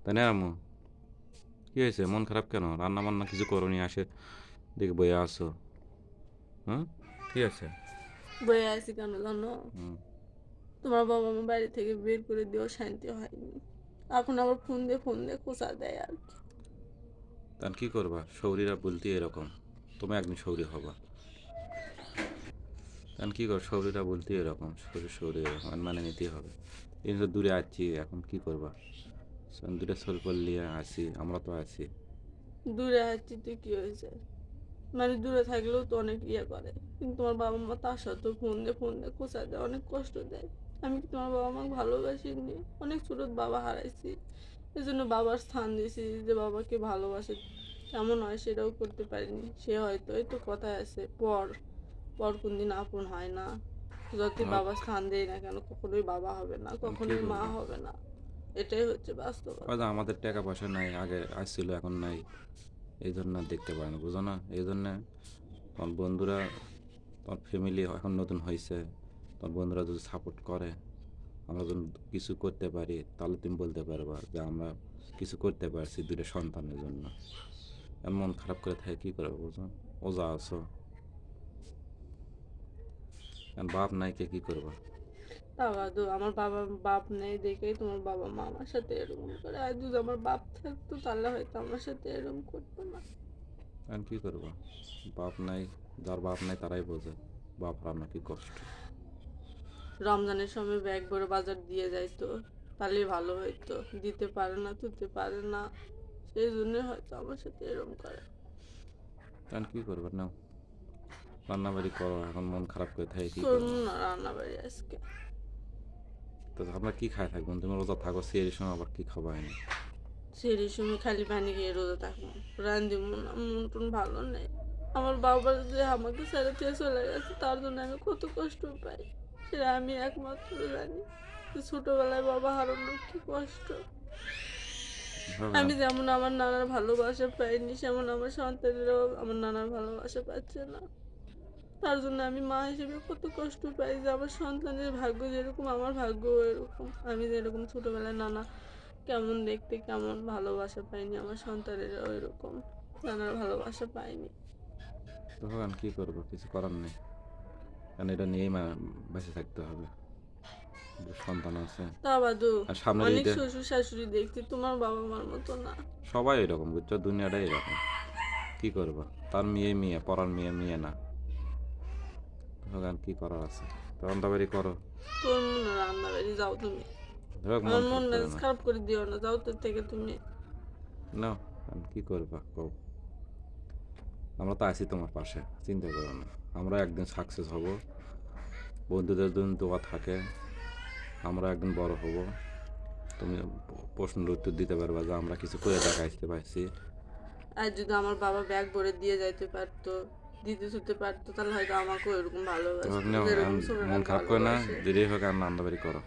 তাই না আম্মু? কি হয়েছে, মন খারাপ কেন? রান্না বান্না কিছু করনি, আসে দেখে বইয়া আছো। হুম, কি আছে? বয়ে আছি কেন জানো? হুম, তোমার বাবা মা বাড়ি থেকে বের করে দিয়েও শান্তি হয়নি। এখন আবার ফোন দিয়ে খোঁচা দেয় আর কি। তাহলে কি করবা? শৌরীরা বলতে এরকম, তুমি একদিন শৌরী হবা। তাহলে কি কর, শৌরীরা বলতে এরকম, শৌরী মানে নিতেই হবে। এই তো দূরে আছি, এখন কি করবা? দূরে সোল নিয়ে আসি, আমরা তো আছি। দূরে আছি তো কি হয়েছে? মানে দূরে থাকলেও তো অনেক ইয়ে করে, কিন্তু তোমার বাবা মা তার সাথেও ফোন দিয়ে খোঁচা দেয়, অনেক কষ্ট দেয়। আমি কি তোমার বাবা মাকে ভালোবাসিনি? অনেক ছোট বাবা হারাইছি, এই জন্য বাবার স্থান দিয়েছি, যে বাবাকে ভালোবাসে কেমন হয় সেটাও করতে পারিনি। সে হয়তো এই তো কথায় আছে, পর পর কোন দিন আপন হয় না। যতই হোক, বাবা স্থান দেয় না কেন, কখনোই বাবা হবে না, এখন কি কখনোই মা করবা? হবে না। এটাই হচ্ছে হয়তো বাস্তবতা। আমাদের টাকা পয়সা নাই, আগে আসছিল এখন নাই, এই জন্য আর দেখতে পারে না, বুঝো না? এই জন্যে তোমার বন্ধুরা, তোমার ফ্যামিলি এখন নতুন হয়েছে, তোমার বন্ধুরা যদি সাপোর্ট করে, আমরা যদি কিছু করতে পারি, তাহলে তুমি বলতে পারবা যে আমরা কিছু করতে পারছি দুটো সন্তানের জন্য। এমন মন খারাপ করে থাকে কী করবো, বুঝো? ওজা আছো, এখন বাপ নাই, কে কী করবা? তা বাদও আমার বাপ নেই দেখেই তোমার বাবা মা আমার সাথে এরকম করে। আর যদি আমার বাপ থাকতো তাহলে হয়তো আমার সাথে এরকম করতো না। এখন কী করবা? বাপ নাই, যার বাপ নাই তারাই বোঝে বাপ হারানো কি কষ্ট। রমজানের সময় ব্যাগ ভরে বাজার দিয়ে যাইতো, তাহলেই ভালো হইতো। দিতে পারে না, তুলতে পারে না, সেই জন্য হয়তো আমার সাথে এরকম করে। এখন কী করবা? নাও, রান্নাবাড়ি করো, এখন মন খারাপ করে থাকে কী করবো করবা? না রান্না বাড়ি আজকে। তো আমরা কী খাই থাকবো? তুমি রোজা থাকো, সেই সময় আবার কী খাবা এনে? সেই সময় খালি পানি খেয়ে রোজা থাকবো, রান্ধিব না, মন টন ভালো নেই। আমার বাবা যে আমাকে ছেড়ে দিয়ে চলে গেছে, তার জন্য আমি কত কষ্ট পাই সেটা আমি একমাত্র জানি। যে ছোটবেলায় বাবা হারানোর কি কষ্ট। হবে। আমি যেমন আমার নানার ভালোবাসা পাইনি, সেমন আমার সন্তানেরাও আমার নানার ভালোবাসা পাচ্ছে না। তার জন্য আমি মা হিসেবে কত কষ্ট পাই, যে আমার সন্তানের ভাগ্য যেরকম আমার ভাগ্য এরকম। আমি যেরকম ছোটবেলায় নানা কেমন দেখতে, কেমন ভালোবাসা পাইনি, আমার সন্তানেরাও এরকম নানার ভালোবাসা পায়নি। তো এখন কী করবো? কিছু করার নেই, কারণ এটা নিয়েই বেঁচে থাকতে হবে। সন্তান আছে, তা বাদও আর সামনের অনেক ঈদে শ্বশুর শাশুড়ি দেখছি, তোমার বাবা মার মতো না। সবাই এরকম, বুঝছো? দুনিয়াটাই এরকম, কী করবো? তার মেয়ে মেয়ে, পরার মেয়ে মেয়ে না। এখন কী করার আছে? তো রান্নাবাড়ি করো। করবো না রান্না বাড়ি, যাও তুমি। হোক, মন আমার মন খারাপ করে মেজাজ না। খারাপ করে দিও না, যাও তোর থেকে তুমি। না, এখন কী করবা কও? আমরা তো আছি তোমার পাশে, চিন্তা করো না। আমরা একদিন সাকসেস হব, বন্ধুদের জন্য দোয়া থাকে, আমরা একদিন বড় হব। তুমি প্রশ্নের উত্তর দিতে পারবা যে আমরা কিছু করে দেখাইতে পারছি। আর যদি আমার বাবা ব্যাগ ভরে দিয়ে যাইতে পারতো, দিতে ছুতে পারতো, তাহলে হয়তো আমাকেও এরকম তো ভালোবাসতো নাও, যেরকম ছোটরা মন খারাপ করে না, ভালোবাসে। দেরি হোক আর রান্নাবাড়ি করো।